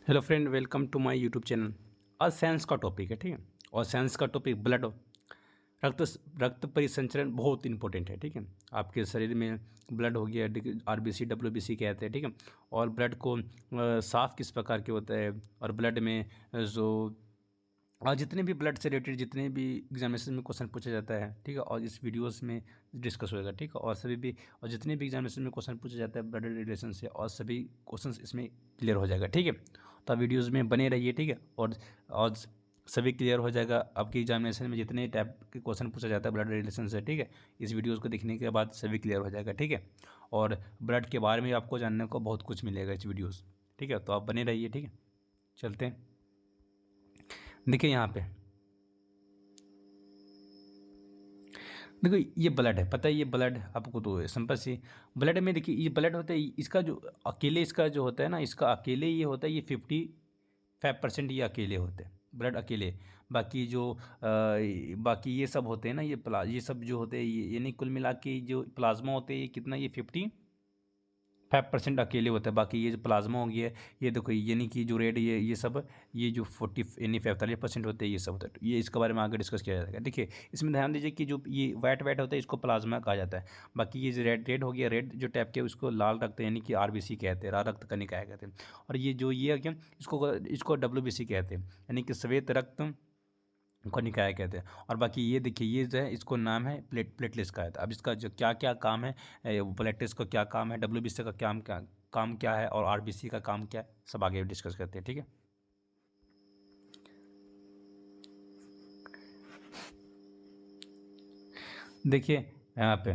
Hello friend, welcome to my YouTube channel. आज science का topic है, ठीक है। और साइंस का टॉपिक ब्लड, रक्त रक्त परिसंचरण बहुत इंपॉर्टेंट है, ठीक है। आपके शरीर में ब्लड हो गया, आरबीसी डब्ल्यूबीसी कहते हैं, ठीक है। और ब्लड को साफ किस प्रकार के होता है, और ब्लड में जो जितने भी ब्लड से रिलेटेड जितने भी एग्जामिनेशन में क्वेश्चन पूछा जाता है, ठीक है, और इस वीडियोस में डिस्कस होएगा, ठीक है। और सभी भी और जितने भी एग्जामिनेशन में क्वेश्चन पूछा जाता है ब्लड रिलेशन से, और सभी क्वेश्चन इसमें क्लियर हो जाएगा, ठीक है। तो आप वीडियोज़ में बने रहिए, ठीक है। और सभी क्लियर हो जाएगा आपकी एग्जामिनेशन में जितने टाइप के क्वेश्चन पूछा जाता है ब्लड रिलेशन से, ठीक है। इस वीडियोज़ को देखने के बाद सभी क्लियर हो जाएगा, ठीक है। और ब्लड के बारे में आपको जानने को बहुत कुछ मिलेगा इस वीडियोज़, ठीक है। तो आप बने रहिए, ठीक है। चलते हैं, देखिए यहाँ पे, देखो ये ब्लड है, पता है ये ब्लड आपको तो सिंपल सी। ब्लड में देखिए ये ब्लड होता है, इसका जो अकेले इसका जो होता है ना, इसका अकेले ये होता है, ये 55% ये अकेले होते हैं, ब्लड अकेले। बाकी जो बाकी ये सब होते हैं ना, ये सब जो होते हैं, ये यानी कुल मिला के जो प्लाज्मा होते हैं, ये कितना, ये 55% अकेले होता है। बाकी ये जो प्लाज्मा हो गया, ये देखो यानी कि जो रेड, ये सब, ये जो 40 यानी 45% होते हैं, ये सब होता है। तो ये इसके बारे में आगे डिस्कस किया जाएगा। देखिए इसमें ध्यान दीजिए कि जो ये वाइट वाइट होता है इसको प्लाज्मा कहा जाता है। बाकी ये जो रेड रेड हो गया, रेड जो टाइप के उसको लाल रक्त यानी कि आरबीसी कहते हैं, लाल रक्त कणिकाएं कहते हैं। और ये जो ये है क्या, इसको इसको डब्ल्यूबीसी कहते हैं, यानी कि श्वेत रक्त कणिकाएं कहते हैं। और बाकी ये देखिए, ये जो है इसको नाम है प्लेटलेट्स का है। अब इसका जो क्या क्या काम है, प्लेटलेट्स का क्या काम है, डब्ल्यूबीसी का काम क्या है, और आरबीसी का काम क्या है, सब आगे डिस्कस करते हैं, ठीक है। देखिए यहाँ पे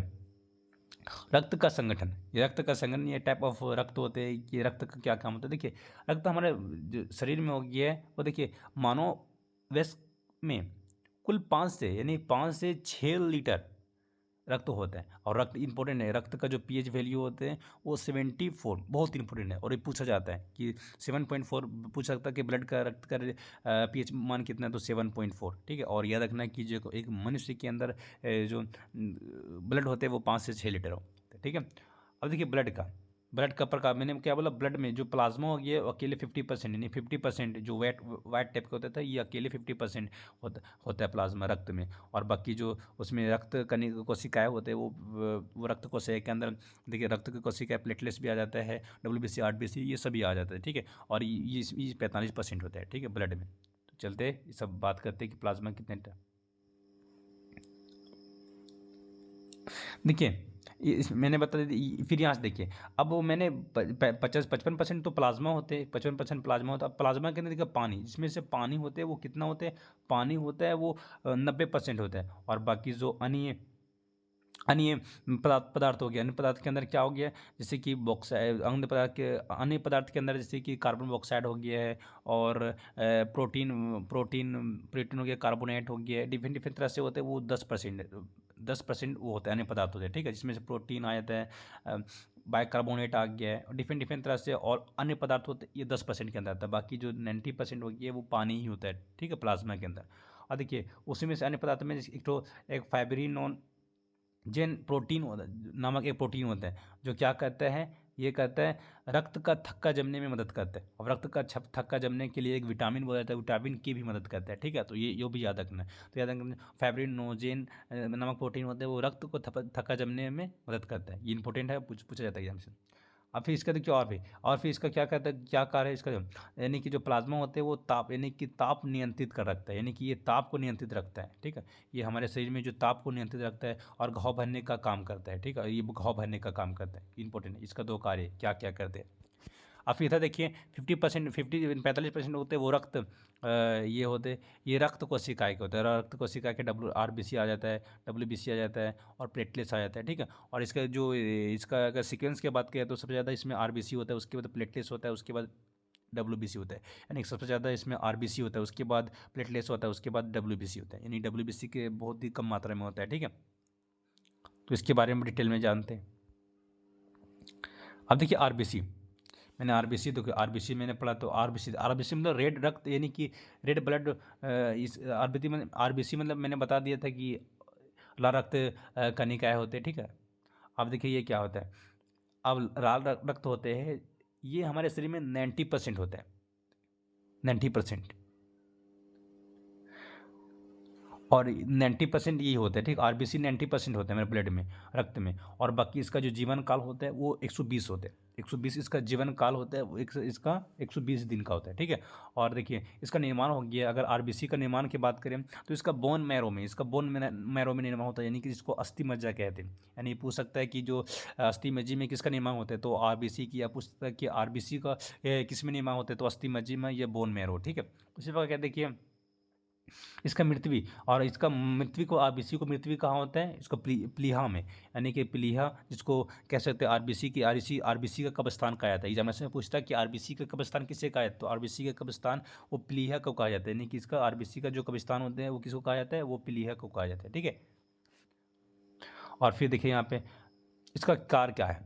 रक्त का संगठन, ये रक्त का संगठन, ये टाइप ऑफ रक्त होते हैं, ये रक्त का क्या काम होता है। देखिए रक्त हमारे जो शरीर में हो गया है, वो देखिए मानव वयस्क में कुल 5 से 6 लीटर रक्त होता है। और रक्त इंपॉर्टेंट है, रक्त का जो पीएच वैल्यू होते हैं वो 74 बहुत इंपॉर्टेंट है। और ये पूछा जाता है कि 7.4 पूछ सकता है कि ब्लड का रक्त का पीएच मान कितना है, तो 7.4, ठीक है। और याद रखना कि जो एक मनुष्य के अंदर जो ब्लड होते हैं वो 5 से 6 लीटर होते हैं, ठीक है। अब देखिए ब्लड का प्रकार, मैंने क्या बोला, ब्लड में जो प्लाज्मा हो गया अकेले 50%, यानी 50% जो वाइट टाइप का होता था, ये अकेले 50% होता है प्लाज्मा रक्त में। और बाकी जो उसमें रक्त कणिक कोशिकाएं होते हैं, वो रक्त कोशिका के अंदर, देखिए रक्त की कोशिकाएं, प्लेटलेट्स भी आ जाता है, डब्ल्यूबीसी आरबीसी ये सभी आ जाता है, ठीक है। और ये 45% होता है, ठीक है, ब्लड में। तो चलते ये सब बात करते हैं कि प्लाज्मा कितने देखिए मैंने बता दी, फिर यहाँ से देखिए। अब वो मैंने 55% तो प्लाज्मा होते हैं, 55% प्लाज्मा होता है। अब प्लाज्मा के अंदर देखिए पानी, जिसमें से पानी होते हैं वो कितना होते हैं, पानी होता है वो 90% होता है। और बाकी जो अन्य अन्य पदार्थ हो गया, अन्य पदार्थ के अंदर क्या हो गया, जैसे कि बॉक्साइड, अन्य पदार्थ के अंदर जैसे कि कार्बन मोनोऑक्साइड हो गया है, और प्रोटीन प्रोटीन प्रोटीन हो गया, कार्बोनेट हो गया, डिफरेंट डिफरेंट तरह से होते हैं, वो 10% वो होते हैं, अन्य पदार्थ होते हैं, ठीक है। जिसमें से प्रोटीन आ जाता है, बाइकार्बोनेट आ गया है, डिफरेंट डिफरेंट तरह से, और अन्य पदार्थ होते हैं, ये 10% के अंदर आता है। बाकी जो 90% हो गया वो पानी ही होता है, ठीक है, प्लाज्मा के अंदर। और देखिए उसी में से अन्य पदार्थ में एक फाइब्रिन जेन प्रोटीन होता है, नामक एक प्रोटीन होता है, जो क्या कहता है, ये कहता है रक्त का थक्का जमने में मदद करता है। और रक्त का थक्का जमने के लिए एक विटामिन बोला जाता है, विटामिन की भी मदद करता है, ठीक है। तो ये भी याद रखना है। तो याद रखना, फाइब्रिनोजेन नामक प्रोटीन होता है, वो रक्त को थक्का जमने में मदद करता है। ये इंपॉर्टेंट है, पूछा जाता है एग्जाम से। अब फिर इसका देखिए और फिर इसका क्या कहता है, क्या कार्य है इसका, यानी कि जो प्लाज्मा होते हैं वो ताप, यानी कि ताप नियंत्रित कर रखता है, यानी कि ये ताप को नियंत्रित रखता है, ठीक है। ये हमारे शरीर में जो ताप को नियंत्रित रखता है, और घाव भरने का काम करता है, ठीक है। ये घाव भरने का काम करता है, इंपॉर्टेंट है। इसका 2 कार्य क्या क्या करते हैं। अब फिर इधर देखिए 50%, 45% होते हैं वो रक्त, ये होते, ये रक्त कोशिकाएं के होते हैं, रक्त कोशिका के आरबीसी आ जाता है, डब्ल्यूबीसी आ जाता है, और प्लेटलेट्स आ जाता है, ठीक है। और इसका जो इसका अगर सीक्वेंस की बात करें तो सबसे ज़्यादा इसमें आरबीसी होता है, उसके बाद प्लेटलेट्स होता है, उसके बाद डब्ल्यूबीसी होता है। यानी सबसे ज़्यादा इसमें आरबीसी होता है, उसके बाद प्लेटलेट्स होता है, उसके बाद डब्ल्यूबीसी होता है। यानी डब्ल्यूबीसी के बहुत ही कम मात्रा में होता है, ठीक है। तो इसके बारे में डिटेल में जानते हैं। अब देखिए आरबीसी, मैंने आरबीसी, तो आरबीसी मैंने पढ़ा, तो आरबीसी आरबीसी मतलब रेड रक्त, यानी कि रेड ब्लड। इस आरबीसी मतलब मैंने बता दिया था कि लाल रक्त कणिकाएं होते हैं, ठीक है। अब देखिए ये क्या होता है, अब लाल रक्त होते हैं, ये हमारे शरीर में 90% होता है, 90%। और 90% यही होता है, ठीक। आरबीसी 90% होता है मेरे ब्लड में, रक्त में। और बाकी इसका जो जीवन काल होता है वो 120 होता है, 120 इसका जीवन काल होता है, वो इसका 120 दिन का होता है, ठीक है। और देखिए इसका निर्माण हो गया, अगर आरबीसी का निर्माण की बात करें तो इसका बोन मैरो में, इसका बोन मैरो में निर्माण होता है, यानी कि जिसको अस्थि मज्जा कहते हैं। यानी पूछ सकता है कि जो अस्थि मज्जी में किसका निर्माण होता है, तो आरबीसी की, या पूछ सकता है कि आरबीसी का किस में निर्माण होता है, तो अस्थि मज्जी में या बोन मैरो, ठीक है। उसी प्रकार क्या देखिए इसका मृत्यु, और इसका मृत्यु को, आरबीसी को मृत्यु कहाँ होता है, इसको प्लीहा में, यानी कि प्लीहा, जिसको कह सकते हैं आरबीसी की, आरबीसी का कब्रिस्तान कहा जाता है। एग्जामिनेशन में पूछता है कि आरबीसी का कब्रिस्तान किसे कहा जाता है, तो आरबीसी का कब्रिस्तान वो प्लीहा को कहा जाता है, यानी कि इसका आरबीसी का जो कब्रिस्तान होते हैं वो किसको कहा जाता है, वो प्लीहा को कहा जाता है, ठीक है। और फिर देखिए यहाँ पे इसका कार्य क्या है,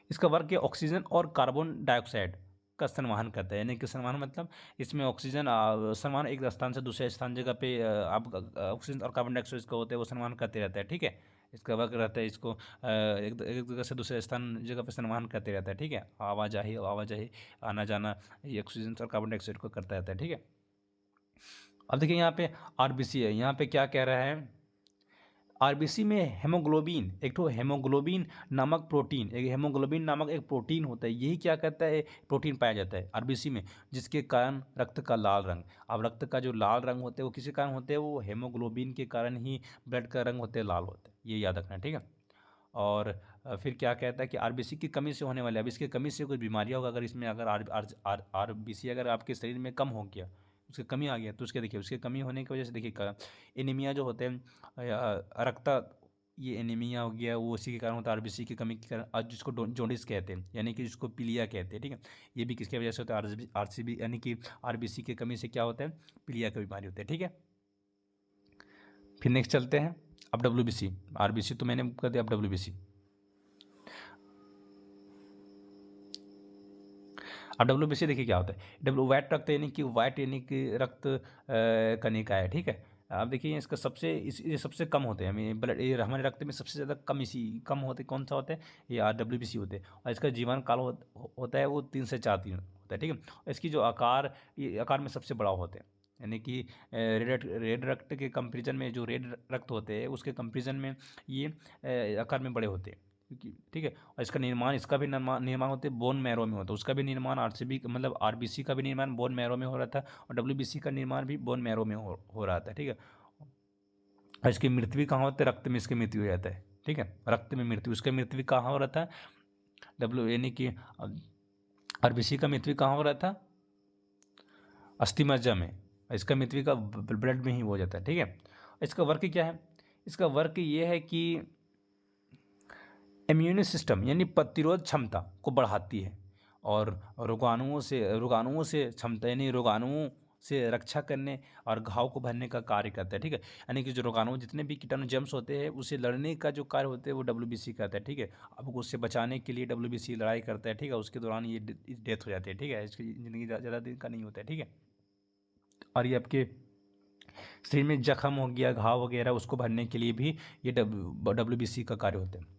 इसका वर्क है ऑक्सीजन और कार्बन डाइऑक्साइड का संवहन करता है, यानी कि संवहन मतलब इसमें ऑक्सीजन संवहन एक स्थान से दूसरे स्थान जगह पे आप ऑक्सीजन और कार्बन डाइऑक्साइड का होते हैं वो संवहन करते रहता है, ठीक है। इसका वर्क रहता है, इसको एक जगह से दूसरे स्थान जगह पे संवहन करते रहता है, ठीक है। आवाजाही आना जाना ये ऑक्सीजन और कार्बन डाइऑक्साइड को करता रहता है, ठीक है। अब देखिए यहाँ पे आरबीसी है, यहाँ पे क्या कह रहा है, आरबीसी में हेमोग्लोबिन, एक तो हेमोग्लोबिन नामक प्रोटीन, एक हेमोग्लोबिन नामक एक प्रोटीन होता है, यही क्या कहता है, प्रोटीन पाया जाता है आरबीसी में, जिसके कारण रक्त का लाल रंग, अब रक्त का जो लाल रंग होते हैं वो किसी कारण होते हैं, वो हेमोग्लोबिन के कारण ही ब्लड का रंग होते हैं लाल होते हैं, ये याद रखना है, ठीक है। और फिर क्या कहता है कि आरबीसी की कमी से होने वाले, अब इसकी कमी से कोई बीमारियाँ होगा, अगर इसमें अगर आरबीसी अगर आपके शरीर में कम हो गया, उसकी कमी आ गया, तो उसके देखिए उसकी कमी होने की वजह से देखिए एनीमिया जो होते हैं रक्त, ये एनीमिया हो गया वो उसी के कारण होता है, आरबीसी की कमी के कारण, आज जिसको जॉन्डिस कहते हैं, यानी कि जिसको पीलिया कहते हैं, ठीक है। ये भी किसकी वजह से होता है, आरसीबी यानी कि आरबीसी की कमी से क्या होता है, पीलिया की बीमारी होती है, ठीक है। फिर नेक्स्ट चलते हैं, अब डब्ल्यूबीसी, आरबीसी तो मैंने कर दिया, अब डब्ल्यूबीसी। अब डब्ल्यूबीसी देखिए क्या होता है, वाइट रक्त, यानी कि वाइट यानी कि रक्त कणिका है, ठीक है। अब देखिए इसका सबसे ये सबसे कम होते हैं, हमें ब्लड, ये हमारे रक्त में सबसे ज़्यादा कम होते, कौन सा होता है, ये डब्ल्यूबीसी होते हैं। और इसका जीवन काल होता है वो 3 से 4 दिन होता है, ठीक है। और इसकी जो आकार, ये आकार में सबसे बड़ा होते हैं, यानी कि रेड रक्त के कंपेरिजन में, जो रेड रक्त होते हैं उसके कंपेरिजन में ये आकार में बड़े होते हैं, क्योंकि ठीक है। और इसका निर्माण, इसका भी निर्माण होते बोन मैरो में होता है, उसका भी निर्माण आरसीबी मतलब आरबीसी का भी निर्माण बोन मैरो में हो रहा था, और डब्ल्यूबीसी का निर्माण भी बोन मैरो में हो रहा था, ठीक है। और इसकी मृत्यु भी कहाँ होती है, रक्त में इसकी मृत्यु हो जाता है, ठीक है, रक्त में मृत्यु, उसका मृत्यु कहाँ हो रहा था, यानी कि आरबीसी का मृत्यु कहाँ हो रहा था, अस्थि मज्जा में, इसका मृत्यु का ब्लड में ही हो जाता है, ठीक है। इसका वर्क क्या है, इसका वर्क ये है कि इम्यून सिस्टम यानी प्रतिरोध क्षमता को बढ़ाती है, और रोगाणुओं से क्षमता यानी रोगाणुओं से रक्षा करने और घाव को भरने का कार्य करता है, ठीक है। यानी कि जो रोगाणु, जितने भी कीटाणु जर्म्स होते हैं, उसे लड़ने का जो कार्य होता है वो डब्ल्यूबीसी करता है, ठीक है। अब उससे बचाने के लिए डब्ल्यूबीसी लड़ाई करता है, ठीक है। उसके दौरान ये डेथ हो जाती है, ठीक है, इसकी ज़िंदगी ज़्यादा दिन का नहीं होता है, ठीक है। और ये आपके शरीर में जख्म हो गया, घाव वगैरह, उसको भरने के लिए भी ये डब्ल्यूबीसी का कार्य होता है।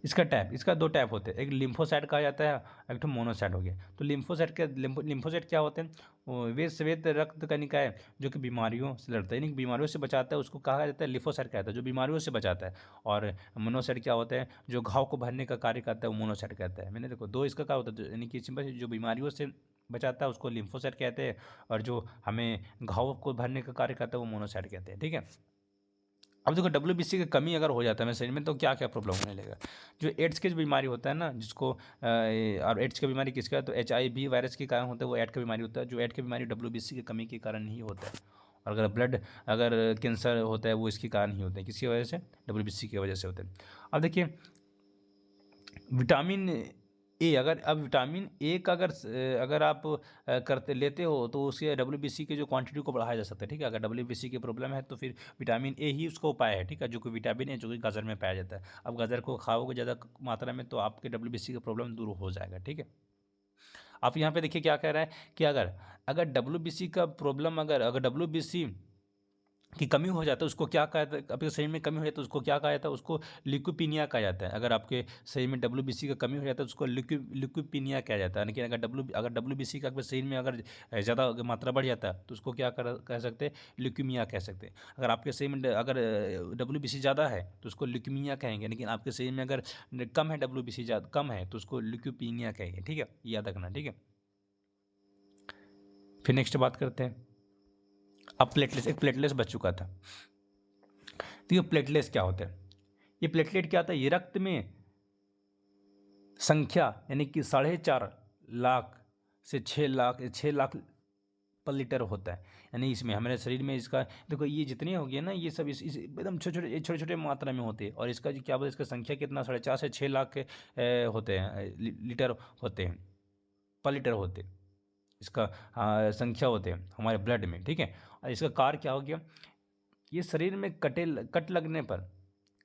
इसका 2 टाइप होते हैं, एक लिम्फोसाइट कहा जाता है, एक तो मोनोसाइट हो गया। तो लिम्फोसाइट क्या होते हैं, वे श्वेत रक्त कणिकाएं जो कि बीमारियों से लड़ता है, यानी कि बीमारियों से बचाता है, उसको कहा जाता है लिम्फोसाइट कहता है, जो बीमारियों से बचाता है। और मोनोसाइट क्या होता है, जो घाव को भरने का कार्य करता है, वो मोनोसाइट कहता है। मैंने देखो 2 इसका क्या होता है, यानी कि सिंपल, जो बीमारियों से बचाता है उसको लिम्फोसाइट कहते हैं, और जो हमें घाव को भरने का कार्य करता है वो मोनोसाइट कहते हैं, ठीक है। अब देखो डब्ल्यूबीसी की कमी अगर हो जाता है मेरे शरीर में, तो क्या क्या प्रॉब्लम होने लगेगा, जो एड्स की जो बीमारी होता है ना, जिसको और एड्स की बीमारी किसका है, तो HIV वायरस के कारण होता है, वो एड की बीमारी होता है, जो एड की बीमारी डब्ल्यूबीसी की कमी के कारण ही होता है। और अगर कैंसर होता है वो इसके कारण ही होता है, किसकी वजह से, डब्ल्यूबीसी की वजह से होता है। अब देखिए विटामिन ए, अगर अब विटामिन ए का अगर आप करते लेते हो तो उसके डब्ल्यूबीसी के जो क्वांटिटी को बढ़ाया जा सकता है, ठीक है। अगर डब्ल्यूबीसी की प्रॉब्लम है तो फिर विटामिन ए ही उसका उपाय है, ठीक है, जो कि विटामिन ए जो कि गाजर में पाया जाता है। अब गाजर को खाओगे ज़्यादा मात्रा में तो आपके डब्ल्यूबीसी का प्रॉब्लम दूर हो जाएगा, ठीक है। आप यहाँ पे देखिए क्या कह रहा है कि अगर अगर डब्ल्यूबीसी का प्रॉब्लम, अगर डब्ल्यूबीसी की कमी हो जाता है उसको क्या कहा जाता है, आपके शरीर में कमी हो जाता है उसको क्या कहा जाता है, उसको ल्यूकोपीनिया कहा जाता है। अगर आपके शरीर में डब्ल्यूबीसी का कमी हो जाता है उसको ल्यूकोपीनिया कहा जाता है। लेकिन अगर डब्ल्यूबीसी का आपके शरीर में अगर ज़्यादा मात्रा बढ़ जाता है तो उसको क्या कह सकते हैं, ल्यूकीमिया कह सकते हैं। अगर आपके शरीर में अगर डब्ल्यूबीसी ज़्यादा है तो उसको ल्यूकीमिया कहेंगे, लेकिन आपके शरीर में अगर कम है, डब्ल्यूबीसी ज़्यादा कम है तो उसको ल्यूकोपीनिया कहेंगे। ठीक है, याद रखना। ठीक है, फिर नेक्स्ट बात करते हैं। अब प्लेटलेस, एक प्लेटलेस बच चुका था। तो ये प्लेटलेट्स क्या होता है, ये प्लेटलेट क्या होता है, ये रक्त में संख्या यानी कि 4.5 लाख से 6 लाख पर लीटर होता है। यानी इसमें हमारे शरीर में इसका देखो ये जितने हो गए ना, ये सब इस एकदम छोटे छोटे मात्रा में होते हैं। और इसका जो क्या बोलते हैं, इसका संख्या कितना 4.5 से 6 लाख के होते हैं, लीटर होते हैं, पर लीटर होते हैं इसका संख्या होते हैं हमारे ब्लड में। ठीक है, और इसका कार्य क्या हो गया, ये शरीर में कट लगने पर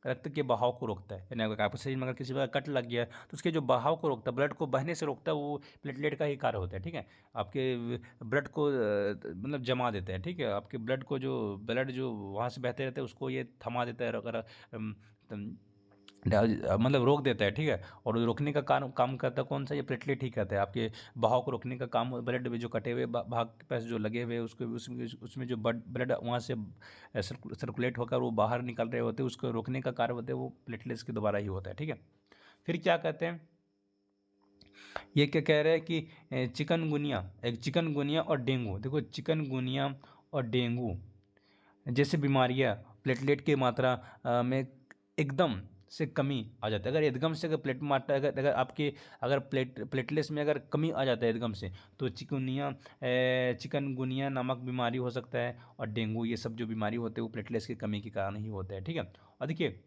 रक्त के बहाव को रोकता है। यानी अगर आपके शरीर में अगर किसी प्रकार कट लग गया है तो उसके जो बहाव को रोकता है, ब्लड को बहने से रोकता है, वो प्लेटलेट का ही कार्य होता है। ठीक है, आपके ब्लड को मतलब जमा देता है। ठीक है, आपके ब्लड जो वहाँ से बहते रहते हैं उसको ये थमा देता है, अगर मतलब रोक देता है। ठीक है, और रोकने का काम करता है कौन सा, ये प्लेटलेट ही करता है। आपके बहाव को रोकने का काम ब्लड में जो कटे हुए भाग के पास जो लगे हुए उसको उसमें जो ब्लड वहाँ से सर्कुलेट होकर वो बाहर निकल रहे होते हैं, उसको रोकने का कार्य होता है वो प्लेटलेट्स के द्वारा ही होता है। ठीक है, फिर क्या कहते हैं, ये क्या कह रहे हैं कि चिकनगुनिया और डेंगू। देखो चिकनगुनिया और डेंगू जैसे बीमारियां प्लेटलेट की मात्रा में एकदम से कमी आ जाता है। अगर एकदम से अगर प्लेट मात्रा अगर अगर आपके अगर प्लेटलेट्स में अगर कमी आ जाता है एकदम से, तो चिकनगुनिया नामक बीमारी हो सकता है, और डेंगू, ये सब जो बीमारी होते हैं वो प्लेटलेट्स की कमी के कारण ही होता है। ठीक है, और देखिए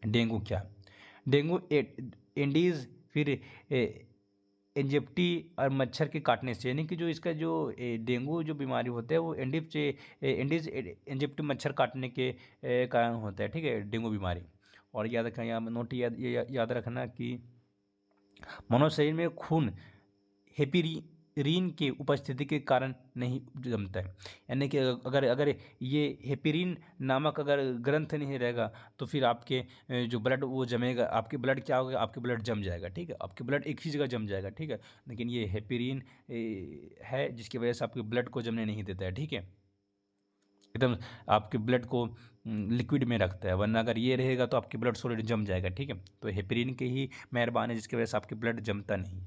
डेंगू क्या है, डेंगू एंडीज, फिर एंजेप्टी और मच्छर के काटने से, यानी कि जो इसका जो डेंगू जो बीमारी होता है वो एंडीज एंजेप्टी मच्छर काटने के कारण होता है। ठीक है, डेंगू बीमारी। और याद रखना, यहाँ नोट याद रखना कि मनुष्य शरीर में खून हेपेरिन की उपस्थिति के कारण नहीं जमता है। यानी कि अगर अगर ये हेपेरिन नामक अगर ग्रंथ नहीं रहेगा तो फिर आपके जो ब्लड वो जमेगा, आपके ब्लड क्या होगा, आपके ब्लड जम जाएगा। ठीक है, आपके ब्लड एक ही जगह जम जाएगा। ठीक है, लेकिन ये हेपेरिन है जिसकी वजह से आपके ब्लड को जमने नहीं देता है। ठीक है, एकदम आपके ब्लड को लिक्विड में रखता है, वरना अगर ये रहेगा तो आपके ब्लड सॉलिड जम जाएगा। ठीक है, तो हेपेरिन के ही मेहरबान है जिसकी वजह से आपके ब्लड जमता नहीं।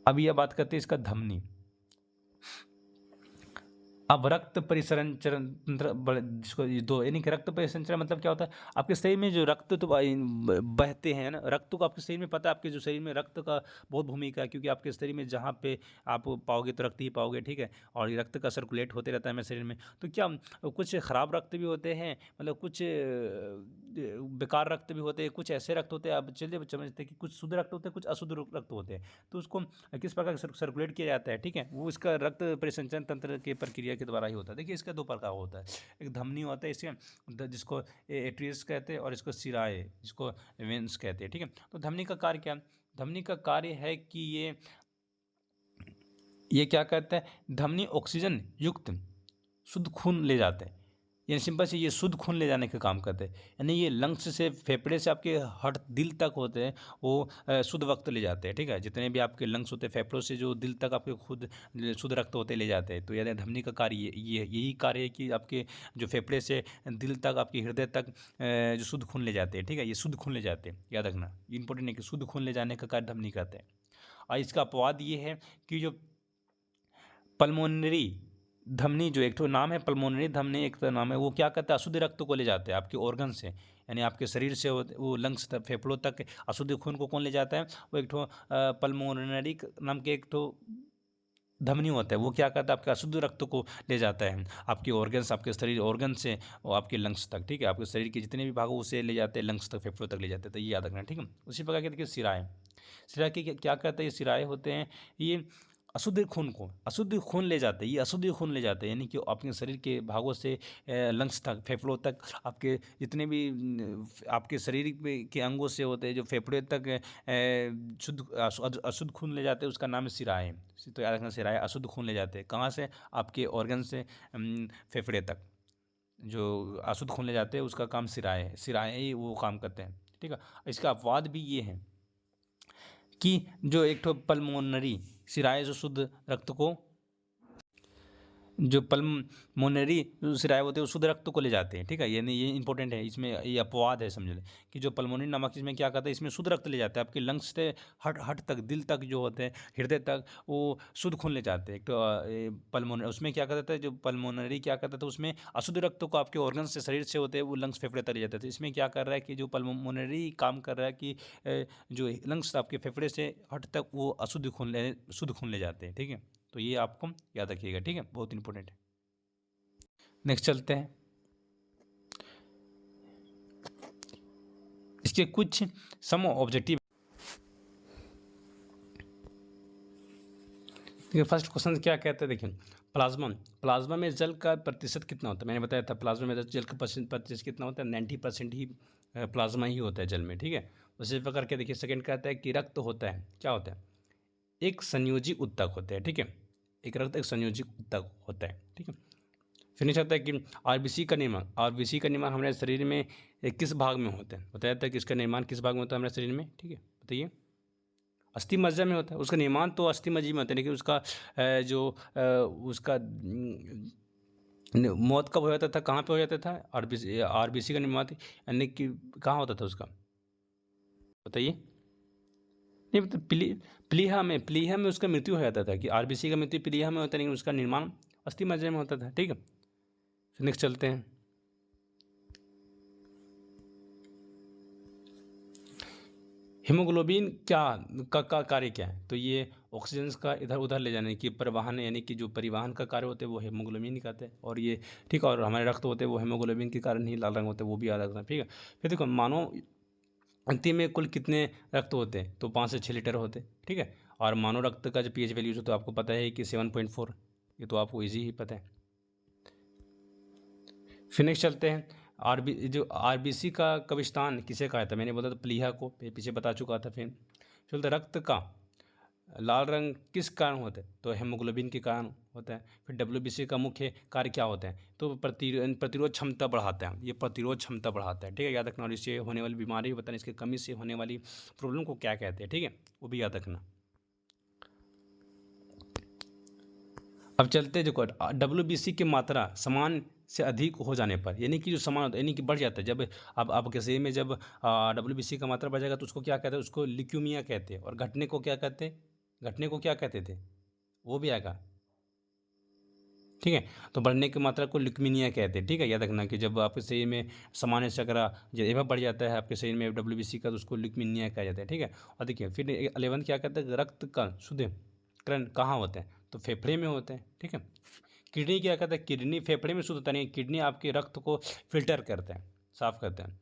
अब यह बात करते हैं इसका धमनी। अब रक्त परिसंचरण तंत्र जिसको ये दो, यानी कि रक्त परिसंचरण मतलब क्या होता है, आपके शरीर में जो रक्त तो बहते हैं ना, रक्त को आपके शरीर में पता है, आपके जो शरीर में रक्त का बहुत भूमिका है, क्योंकि आपके शरीर में जहाँ पे आप पाओगे तो रक्त ही पाओगे। ठीक है, और ये रक्त का सर्कुलेट होते रहता है मेरे शरीर में। तो क्या कुछ खराब रक्त भी होते हैं, मतलब कुछ बेकार रक्त भी होते हैं, कुछ ऐसे रक्त होते हैं, आप चलिए समझते हैं कि कुछ शुद्ध रक्त होते हैं, कुछ अशुद्ध रक्त होते हैं। तो उसको किस प्रकार सर्कुलेट किया जाता है, ठीक है, वो इसका रक्त परिसंचरण तंत्र की प्रक्रिया के द्वारा ही होता है। देखिए इसका दो प्रकार होता है, एक धमनी होता है इसके जिसको एट्रियस कहते हैं, और इसको सिराए जिसको वेंस कहते हैं। ठीक है, तो धमनी का कार्य क्या, धमनी का कार्य है कि ये क्या कहता है, धमनी ऑक्सीजन युक्त शुद्ध खून ले जाते हैं। यानी सिंपल से ये शुद्ध खून ले जाने का काम करते हैं। यानी ये लंग्स से, फेफड़े से आपके हार्ट दिल तक होते हैं, वो शुद्ध रक्त ले जाते हैं। ठीक है, जितने भी आपके लंग्स होते हैं, फेफड़ों से जो दिल तक आपके खुद शुद्ध रक्त होते ले जाते हैं। तो यानी धमनी का कार्य ये यही कार्य है कि आपके जो फेफड़े से दिल तक, आपके हृदय तक जो शुद्ध खून ले जाते हैं। ठीक है, ये शुद्ध खून ले जाते हैं, याद रखना इंपॉर्टेंट है कि शुद्ध खून ले जाने का कार्य धमनी करते हैं। और इसका अपवाद ये है कि जो पल्मोनरी धमनी, जो एक तो नाम है पल्मोनरी धमनी, एक तो नाम है वो क्या कहता है, अशुद्ध रक्त को ले जाते हैं आपके ऑर्गन से, यानी आपके शरीर से वो लंग्स तक, फेफड़ों तक अशुद्ध खून को कौन ले जाता है, वो एक तो पल्मोनरी नाम के एक तो धमनी होता है, वो क्या करता है, आपके अशुद्ध रक्त को ले जाता है आपके ऑर्गन्स, आपके शरीर ऑर्गन से और आपके लंग्स तक। ठीक है, आपके शरीर के जितने भी भाग उसे ले जाते हैं, लंग्स तक, फेफड़ों तक ले जाते हैं। तो ये याद रखना। ठीक है, उसी प्रकार के देखिए सिराए, सिराए के क्या कहते हैं, ये सिराए होते हैं, ये अशुद्ध खून ले जाते हैं, ये अशुद्ध खून ले जाते हैं, यानी कि अपने शरीर के भागों से लंग्स तक, फेफड़ों तक, आपके जितने भी आपके शरीर के अंगों से होते हैं जो फेफड़े तक अशुद्ध खून ले जाते हैं, उसका नाम सिराए। तो याद रखना, सिराए अशुद्ध खून ले जाते हैं। कहाँ से? आपके ऑर्गन से फेफड़े तक जो अशुद्ध खून ले जाते हैं उसका काम सिराए है, सिराए ही वो काम करते हैं। ठीक है, इसका अपवाद भी ये है कि जो एक तो पल्मोनरी सिराए जो शुद्ध रक्त को, जो पल्मोनरी सिराए होते हैं वो शुद्ध रक्त को ले जाते हैं। ठीक है, यानी ये इंपॉर्टेंट है, इसमें ये अपवाद है, समझ लें कि जो पल्मोनरी नामक इसमें क्या करता है, इसमें शुद्ध रक्त ले जाता है, आपके लंग्स से हट तक, दिल तक जो होते हैं, हृदय तक, वो शुद्ध खून ले जाते हैं। एक तो पल्मोनरी उसमें क्या करता है, जो पल्मोनरी क्या करता था, उसमें अशुद्ध रक्त को आपके ऑर्गन से, शरीर से होते हैं, वो लंग्स फेफड़े तक ले जाते थे। इसमें क्या कर रहा है कि जो पल्मोनरी काम कर रहा है कि जो लंग्स आपके फेफड़े से हट तक वो शुद्ध खून ले जाते हैं। ठीक है, तो ये आपको याद रखिएगा। ठीक है, बहुत इंपॉर्टेंट है। नेक्स्ट चलते हैं, इसके कुछ सम ऑब्जेक्टिव। देखिए फर्स्ट क्वेश्चन क्या कहते हैं, देखिए प्लाज्मा में जल का प्रतिशत कितना होता है। मैंने बताया था प्लाज्मा में जल का प्रतिशत कितना होता है, 90% ही प्लाज्मा ही होता है जल में। ठीक है, उसी प्रकार के देखिए सेकंड कहता है कि रक्त होता है, क्या होता है, एक संयोजी उत्तक होता है। ठीक है, एक रक्त एक संयोजी उत्तक होता है। ठीक है, फिर नहीं चाहता है कि आरबीसी का निर्माण हमारे शरीर में किस भाग में होता है, बताया था कि इसका निर्माण किस भाग में होता है हमारे शरीर में। ठीक है, बताइए। अस्थि मज्जा में होता है, उसका निर्माण तो अस्थि मज्जा में होता है, लेकिन उसका उसका मौत कब हो जाता था, कहाँ पे हो जाता था, आरबीसी का निर्माण यानी कि कहाँ होता था उसका, बताइए। नहीं मतलब प्लीहा में उसका मृत्यु हो जाता था, कि आरबीसी का मृत्यु प्लीहा में होता है, लेकिन उसका निर्माण अस्थि मज्जा में होता था। ठीक है, नेक्स्ट चलते हैं, हीमोग्लोबिन का कार्य क्या है, तो ये ऑक्सीजन का इधर उधर ले जाने की परिवहन, यानी कि जो परिवहन का कार्य होते हैं वो हीमोग्लोबिन ही करते हैं। और ये ठीक है, और हमारे रक्त होते हैं वो हीमोग्लोबिन के कारण ही लाल रंग होते हैं, वो भी याद रखना। ठीक है, फिर देखो मानव अंतिम में कुल कितने रक्त होते हैं, तो 5 से 6 लीटर होते हैं। ठीक है, और मानव रक्त का जो पीएच वैल्यू तो आपको पता है कि 7.4, ये तो आपको ईजी ही पता है। फिर नेक्स्ट चलते हैं, आरबीसी का कविस्थान किसे कहा था, मैंने बोला था प्लीहा को, पीछे बता चुका था। फिर चलते रक्त का लाल रंग किस कारण होता है, तो हेमोग्लोबिन के कारण होता है। फिर डब्ल्यूबीसी का मुख्य कार्य क्या होता है, तो प्रतिरोध क्षमता बढ़ाता है, ये प्रतिरोध क्षमता बढ़ाता है। ठीक है, याद रखना। और इससे होने वाली बीमारी बताना, इसकी कमी से होने वाली प्रॉब्लम को क्या कहते हैं। ठीक है, वो भी याद रखना। अब चलते हैं, देखो डब्ल्यूबीसी की मात्रा समान से अधिक हो जाने पर, यानी कि जो समान होता है यानी कि बढ़ जाता है, जब अब आपके शरीर में जब डब्ल्यूबीसी का मात्रा बढ़ जाएगा तो उसको क्या कहते हैं, उसको ल्यूकीमिया कहते हैं। और घटने को क्या कहते हैं, घटने को क्या कहते थे, वो भी आएगा। ठीक है, तो बढ़ने की मात्रा को ल्यूकीमिया कहते हैं। ठीक है, याद रखना कि जब आपके शरीर में सामान्य से अगर जब बढ़ जाता है आपके शरीर में डब्ल्यूबीसी का, तो उसको ल्यूकीमिया कहा जाता है। ठीक है, और देखिए फिर 11 क्या कहते हैं, रक्त का शुद्धिकरण कहाँ होता है, तो फेफड़े में होते हैं। ठीक है, किडनी क्या कहता है, किडनी फेफड़े में शुद्ध होता नहीं, किडनी आपके रक्त को फिल्टर करते हैं, साफ करते हैं।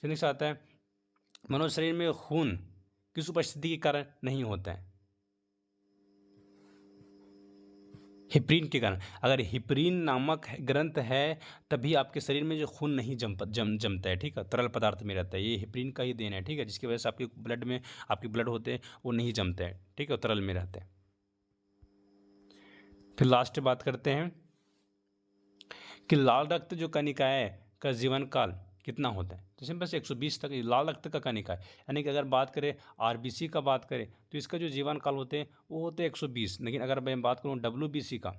फिर नेक्स्ट आता है, मनुष्य शरीर में खून किस उपस्थिति के कारण नहीं होता है, हिप्रीन के कारण। अगर हिप्रीन नामक ग्रंथ है तभी आपके शरीर में जो खून नहीं जमता है। ठीक है, तरल पदार्थ में रहता है, ये हिप्रीन का ही देन है। ठीक है, जिसकी वजह से आपके ब्लड में आपके ब्लड होते हैं वो नहीं जमते हैं। ठीक है, तरल में रहते हैं। फिर लास्ट बात करते हैं कि लाल रक्त जो कनिकाएं का जीवन काल कितना होता है, तो सिंपल से 120 तक लाल रक्त का कनिका है। यानी कि अगर बात करें आरबीसी का बात करें तो इसका जो जीवन काल होते हैं वो होते हैं 120, लेकिन अगर मैं बात करूँ डब्ल्यूबीसी का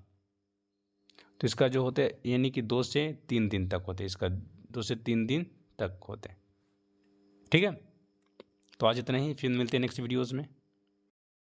तो इसका जो होते हैं यानी कि 2 से 3 दिन तक होते हैं, इसका 2 से 3 दिन तक होते हैं। ठीक है, तो आज इतना ही, फिर मिलते हैं नेक्स्ट वीडियोज़ में।